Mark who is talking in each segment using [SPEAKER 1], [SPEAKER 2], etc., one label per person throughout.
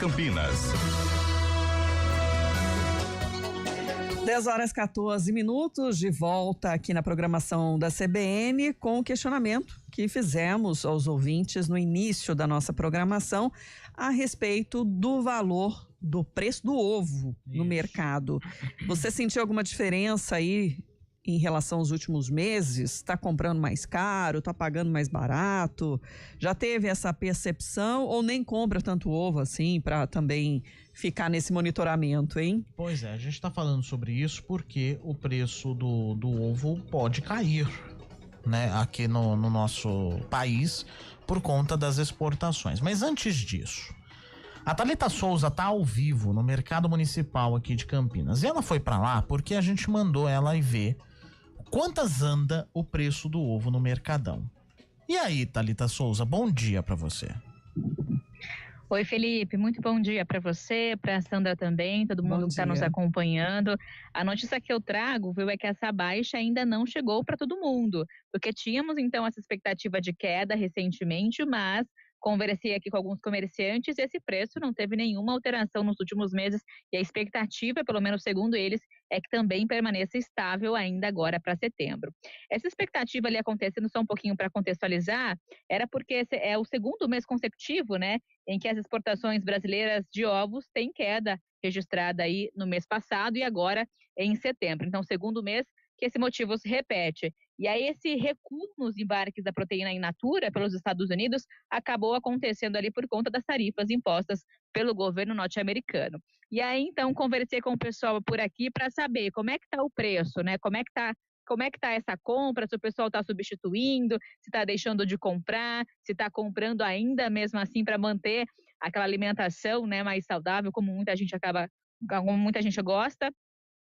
[SPEAKER 1] Campinas.
[SPEAKER 2] 10h14, de volta aqui na programação da CBN com o questionamento que fizemos aos ouvintes no início da nossa programação a respeito do valor do preço do ovo no mercado. Você sentiu alguma diferença aí em relação aos últimos meses? Está comprando mais caro, está pagando mais barato? Já teve essa percepção ou nem compra tanto ovo assim para também ficar nesse monitoramento, hein?
[SPEAKER 3] Pois é, a gente está falando sobre isso porque o preço do ovo pode cair, né, aqui no nosso país por conta das exportações. Mas antes disso, a Thalita Souza tá ao vivo no mercado municipal aqui de Campinas. E ela foi para lá porque a gente mandou ela ir ver quantas anda o preço do ovo no Mercadão. E aí, Thalita Souza, bom dia para você.
[SPEAKER 4] Oi, Felipe, muito bom dia para você, para a Sandra também, todo mundo que está nos acompanhando. A notícia que eu trago, viu, é que essa baixa ainda não chegou para todo mundo, porque tínhamos então essa expectativa de queda recentemente, mas conversei aqui com alguns comerciantes e esse preço não teve nenhuma alteração nos últimos meses e a expectativa, pelo menos segundo eles, é que também permaneça estável ainda agora para setembro. Essa expectativa ali acontecendo, só um pouquinho para contextualizar, era porque esse é o segundo mês consecutivo, né, em que as exportações brasileiras de ovos têm queda registrada aí no mês passado e agora em setembro. Então, segundo mês que esse motivo se repete. E aí esse recuo nos embarques da proteína in natura pelos Estados Unidos acabou acontecendo ali por conta das tarifas impostas pelo governo norte-americano. E aí então conversei com o pessoal por aqui para saber como é que está o preço, né? Como é que tá essa compra, se o pessoal está substituindo, se está deixando de comprar, se está comprando ainda mesmo assim para manter aquela alimentação, né, mais saudável, como muita gente gosta.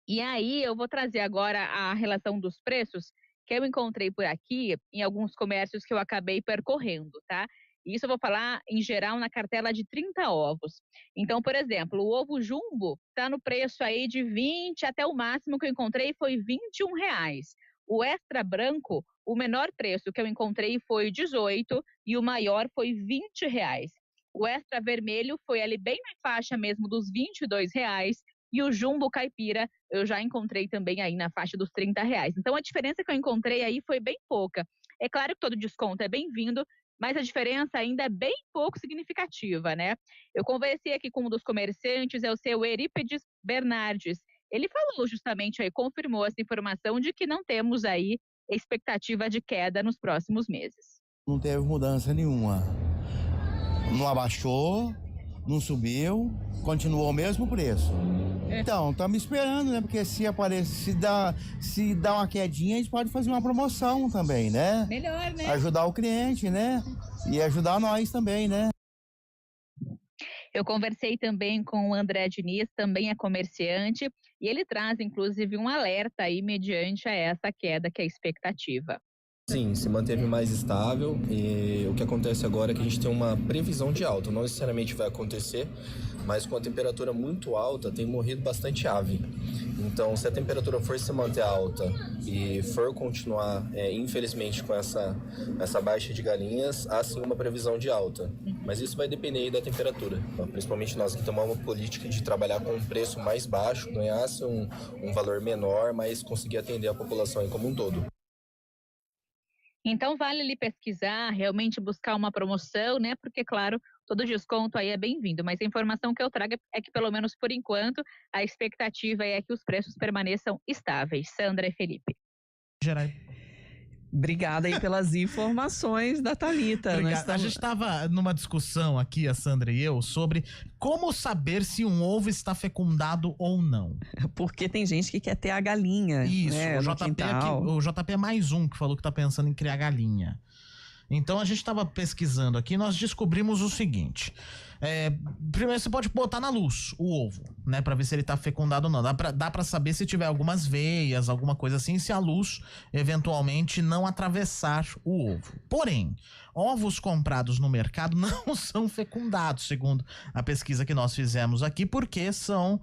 [SPEAKER 4] E aí eu vou trazer agora a relação dos preços que eu encontrei por aqui em alguns comércios que eu acabei percorrendo, tá? Isso eu vou falar em geral na cartela de 30 ovos. Então, por exemplo, o ovo jumbo tá no preço aí de 20, até o máximo que eu encontrei foi R$21. O extra branco, o menor preço que eu encontrei foi 18 e o maior foi R$20. O extra vermelho foi ali bem na faixa mesmo dos R$22. E o jumbo caipira eu já encontrei também aí na faixa dos R$30. Então a diferença que eu encontrei aí foi bem pouca. É claro que todo desconto é bem-vindo, mas a diferença ainda é bem pouco significativa, né? Eu conversei aqui com um dos comerciantes, é o seu Eurípides Bernardes. Ele falou justamente aí, confirmou essa informação de que não temos aí expectativa de queda nos próximos meses.
[SPEAKER 5] Não teve mudança nenhuma. Não abaixou, não subiu, continuou o mesmo preço. Então, estamos esperando, né? Porque se dá uma quedinha, a gente pode fazer uma promoção também, né?
[SPEAKER 4] Melhor, né?
[SPEAKER 5] Ajudar o cliente, né? E ajudar nós também, né?
[SPEAKER 4] Eu conversei também com o André Diniz, também é comerciante, e ele traz, inclusive, um alerta aí mediante a essa queda que é a expectativa.
[SPEAKER 6] Sim, se manteve mais estável e o que acontece agora é que a gente tem uma previsão de alta. Não necessariamente vai acontecer, mas com a temperatura muito alta tem morrido bastante ave. Então, se a temperatura for se manter alta e for continuar, infelizmente, com essa baixa de galinhas, há sim uma previsão de alta. Mas isso vai depender aí da temperatura. Principalmente nós que tomamos uma política de trabalhar com um preço mais baixo, ganhasse um valor menor, mas conseguir atender a população aí como um todo.
[SPEAKER 4] Então vale ali pesquisar, realmente buscar uma promoção, né? Porque, claro, todo desconto aí é bem-vindo. Mas a informação que eu trago é que, pelo menos por enquanto, a expectativa é que os preços permaneçam estáveis. Sandra e Felipe.
[SPEAKER 3] Gerai.
[SPEAKER 2] Obrigada aí pelas informações da Thalita.
[SPEAKER 3] A gente estava numa discussão aqui, a Sandra e eu, sobre como saber se um ovo está fecundado ou não.
[SPEAKER 2] Porque tem gente que quer ter a galinha.
[SPEAKER 3] Isso,
[SPEAKER 2] né,
[SPEAKER 3] o JP é mais um que falou que está pensando em criar galinha. Então a gente estava pesquisando aqui, nós descobrimos o seguinte: primeiro você pode botar na luz o ovo, né, para ver se ele tá fecundado ou não. Dá pra saber se tiver algumas veias, alguma coisa assim, se a luz eventualmente não atravessar o ovo. Porém, ovos comprados no mercado não são fecundados, segundo a pesquisa que nós fizemos aqui, porque são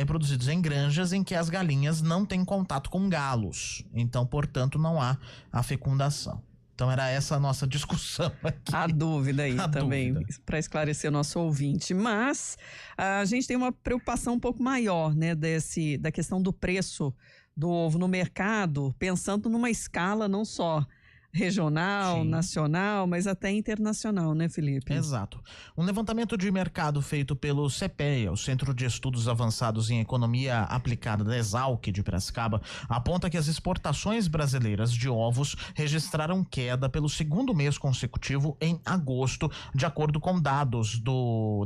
[SPEAKER 3] produzidos em granjas em que as galinhas não têm contato com galos. Então, portanto, não há a fecundação. Então era essa a nossa discussão aqui.
[SPEAKER 2] A dúvida aí também, para esclarecer o nosso ouvinte. Mas a gente tem uma preocupação um pouco maior, né, da questão do preço do ovo no mercado, pensando numa escala não só regional, nacional, mas até internacional, né, Felipe?
[SPEAKER 3] Exato. Um levantamento de mercado feito pelo CPEA, o Centro de Estudos Avançados em Economia Aplicada da Exalc de Piracicaba, aponta que as exportações brasileiras de ovos registraram queda pelo segundo mês consecutivo em agosto, de acordo com dados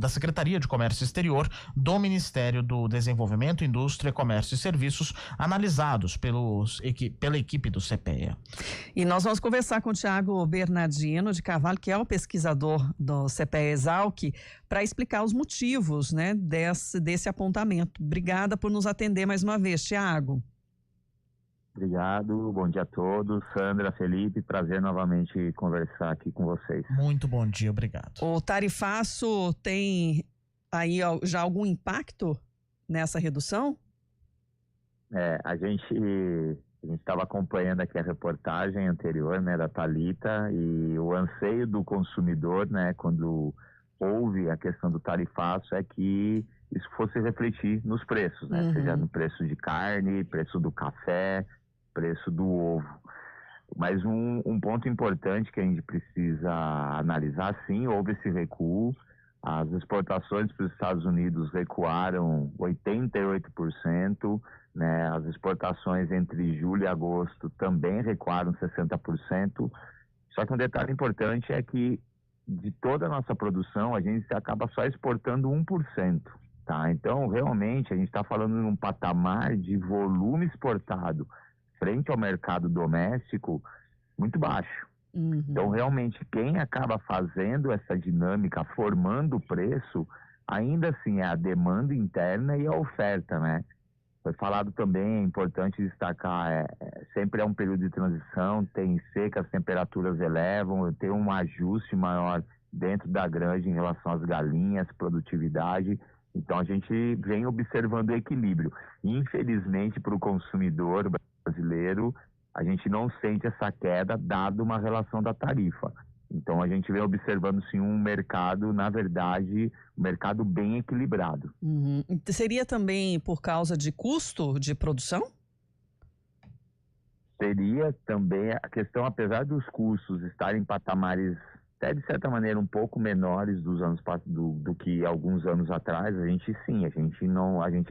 [SPEAKER 3] da Secretaria de Comércio Exterior do Ministério do Desenvolvimento, Indústria, Comércio e Serviços, analisados pela equipe do CPEA.
[SPEAKER 2] E nós vamos conversar com o Thiago Bernardino de Carvalho, que é o pesquisador do CPEA Exalc, para explicar os motivos, né, desse apontamento. Obrigada por nos atender mais uma vez, Thiago.
[SPEAKER 1] Obrigado, bom dia a todos. Sandra, Felipe, prazer novamente conversar aqui com vocês.
[SPEAKER 3] Muito bom dia, obrigado.
[SPEAKER 2] O tarifaço tem aí já algum impacto nessa redução?
[SPEAKER 1] A gente estava acompanhando aqui a reportagem anterior, né, da Thalita, e o anseio do consumidor, né, quando houve a questão do tarifaço, é que isso fosse refletir nos preços, né, seja no preço de carne, preço do café, preço do ovo. Mas um ponto importante que a gente precisa analisar, sim, houve esse recuo. As exportações para os Estados Unidos recuaram 88%, né? As exportações entre julho e agosto também recuaram 60%. Só que um detalhe importante é que de toda a nossa produção, a gente acaba só exportando 1%. Tá? Então, realmente, a gente está falando num patamar de volume exportado frente ao mercado doméstico muito baixo. Então, realmente, quem acaba fazendo essa dinâmica, formando o preço, ainda assim é a demanda interna e a oferta, né? Foi falado também, é importante destacar, sempre é um período de transição, tem seca, as temperaturas elevam, tem um ajuste maior dentro da granja em relação às galinhas, produtividade. Então, a gente vem observando o equilíbrio. Infelizmente, para o consumidor brasileiro, a gente não sente essa queda dado uma relação da tarifa. Então, a gente vem observando, sim, um mercado, na verdade, um mercado bem equilibrado.
[SPEAKER 2] Seria também por causa de custo de produção?
[SPEAKER 1] Seria também a questão, apesar dos custos estarem em patamares, até de certa maneira, um pouco menores do que alguns anos atrás, a gente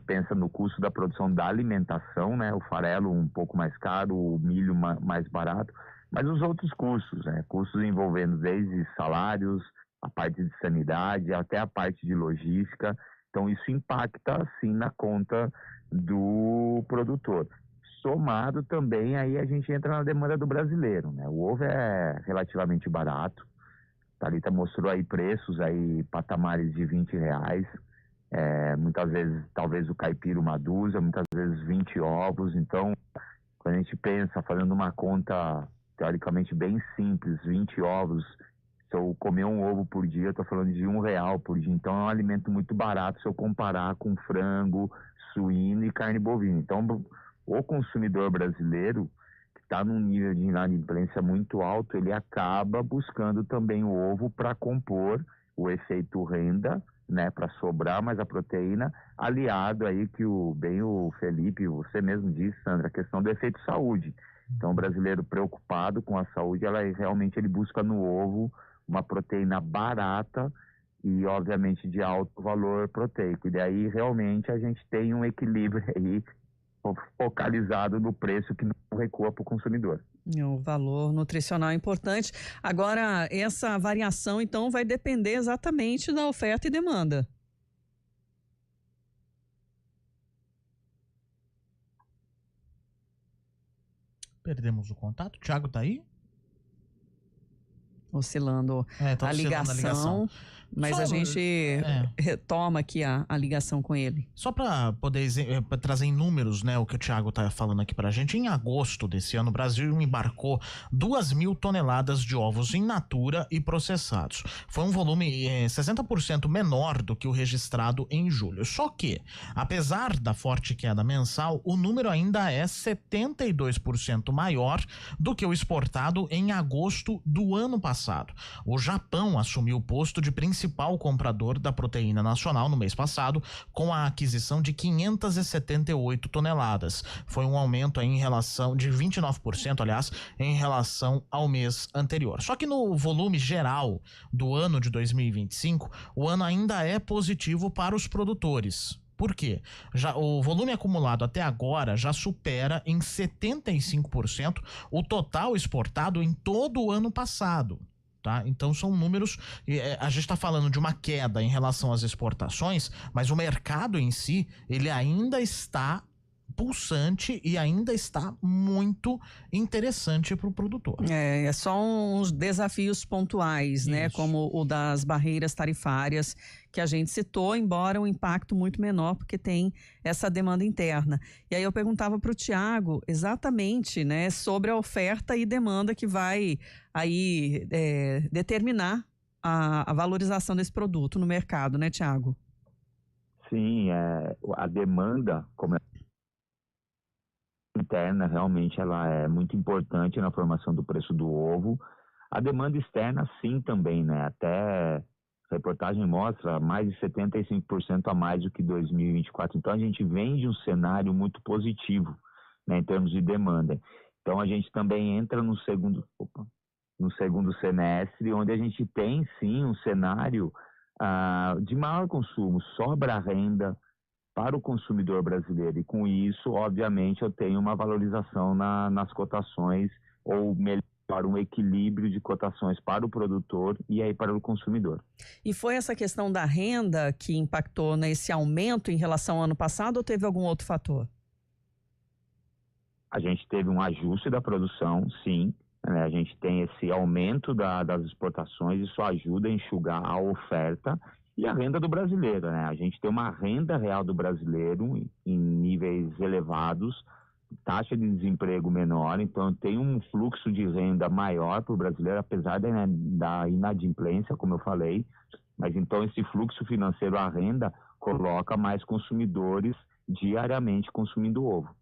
[SPEAKER 1] pensa no custo da produção da alimentação, né? O farelo um pouco mais caro, o milho mais barato, mas os outros custos, né? Custos envolvendo desde salários, a parte de sanidade, até a parte de logística. Então, isso impacta, sim, na conta do produtor. Somado também, aí a gente entra na demanda do brasileiro, né? O ovo é relativamente barato. A Thalita mostrou aí preços, aí patamares de R$20. Muitas vezes, talvez o caipira uma dúzia, muitas vezes 20 ovos. Então, quando a gente pensa, fazendo uma conta teoricamente bem simples, 20 ovos, se eu comer um ovo por dia, eu estou falando de R$1 por dia. Então, é um alimento muito barato se eu comparar com frango, suíno e carne bovina. Então, o consumidor brasileiro, que está num nível de inadimplência muito alto, ele acaba buscando também o ovo para compor o efeito renda, né, para sobrar mais a proteína, aliado aí que o Felipe, você mesmo disse, Sandra, a questão do efeito saúde. Então, o brasileiro preocupado com a saúde, realmente ele busca no ovo uma proteína barata e, obviamente, de alto valor proteico. E daí, realmente, a gente tem um equilíbrio aí focalizado no preço que não recua para o consumidor.
[SPEAKER 2] O valor nutricional é importante. Agora, essa variação, então, vai depender exatamente da oferta e demanda.
[SPEAKER 3] Perdemos o contato. Thiago tá aí?
[SPEAKER 2] Oscilando
[SPEAKER 3] Tá
[SPEAKER 2] a ligação. mas a gente retoma aqui a ligação com ele.
[SPEAKER 3] Só para poder trazer em números, né, o que o Thiago tá falando aqui pra gente, em agosto desse ano, o Brasil embarcou 2.000 toneladas de ovos in natura e processados. Foi um volume 60% menor do que o registrado em julho. Só que, apesar da forte queda mensal, o número ainda é 72% maior do que o exportado em agosto do ano passado. O Japão assumiu o posto de principal comprador da proteína nacional no mês passado, com a aquisição de 578 toneladas. Foi um aumento aí em relação de 29%, aliás, em relação ao mês anterior. Só que no volume geral do ano de 2025, o ano ainda é positivo para os produtores. Por quê? O volume acumulado até agora já supera em 75% o total exportado em todo o ano passado. Tá? Então são números, a gente está falando de uma queda em relação às exportações, mas o mercado em si, ele ainda está pulsante e ainda está muito interessante para o produtor.
[SPEAKER 2] É só uns desafios pontuais, né?
[SPEAKER 3] Isso.
[SPEAKER 2] Como o das barreiras tarifárias que a gente citou, embora um impacto muito menor, porque tem essa demanda interna. E aí eu perguntava para o Thiago exatamente, né, sobre a oferta e demanda que vai aí determinar a valorização desse produto no mercado, né, Thiago?
[SPEAKER 1] Sim, a demanda, como interna, realmente ela é muito importante na formação do preço do ovo. A demanda externa, sim, também, né? Até a reportagem mostra mais de 75% a mais do que 2024. Então, a gente vem de um cenário muito positivo, né, em termos de demanda. Então, a gente também entra no segundo semestre, onde a gente tem, sim, um cenário de maior consumo, sobra renda para o consumidor brasileiro, e com isso, obviamente, eu tenho uma valorização nas cotações, ou melhor, um equilíbrio de cotações para o produtor e aí para o consumidor.
[SPEAKER 2] E foi essa questão da renda que impactou nesse aumento em relação ao ano passado, ou teve algum outro fator?
[SPEAKER 1] A gente teve um ajuste da produção, sim, né? A gente tem esse aumento das exportações, isso ajuda a enxugar a oferta e a renda do brasileiro, né? A gente tem uma renda real do brasileiro em níveis elevados, taxa de desemprego menor, então tem um fluxo de renda maior para o brasileiro, apesar da inadimplência, como eu falei, mas então esse fluxo financeiro, a renda, coloca mais consumidores diariamente consumindo ovo.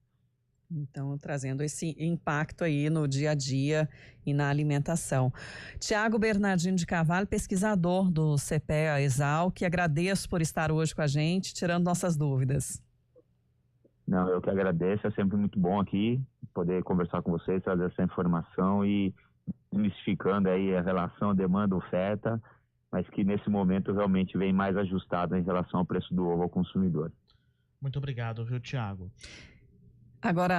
[SPEAKER 2] Então, trazendo esse impacto aí no dia a dia e na alimentação. Thiago Bernardino de Carvalho, pesquisador do CPEA-ESAL, que agradeço por estar hoje com a gente, tirando nossas dúvidas.
[SPEAKER 1] Não, eu que agradeço, é sempre muito bom aqui poder conversar com vocês, trazer essa informação e desmistificando aí a relação demanda-oferta, mas que nesse momento realmente vem mais ajustado em relação ao preço do ovo ao consumidor.
[SPEAKER 3] Muito obrigado, viu, Thiago?
[SPEAKER 2] Agora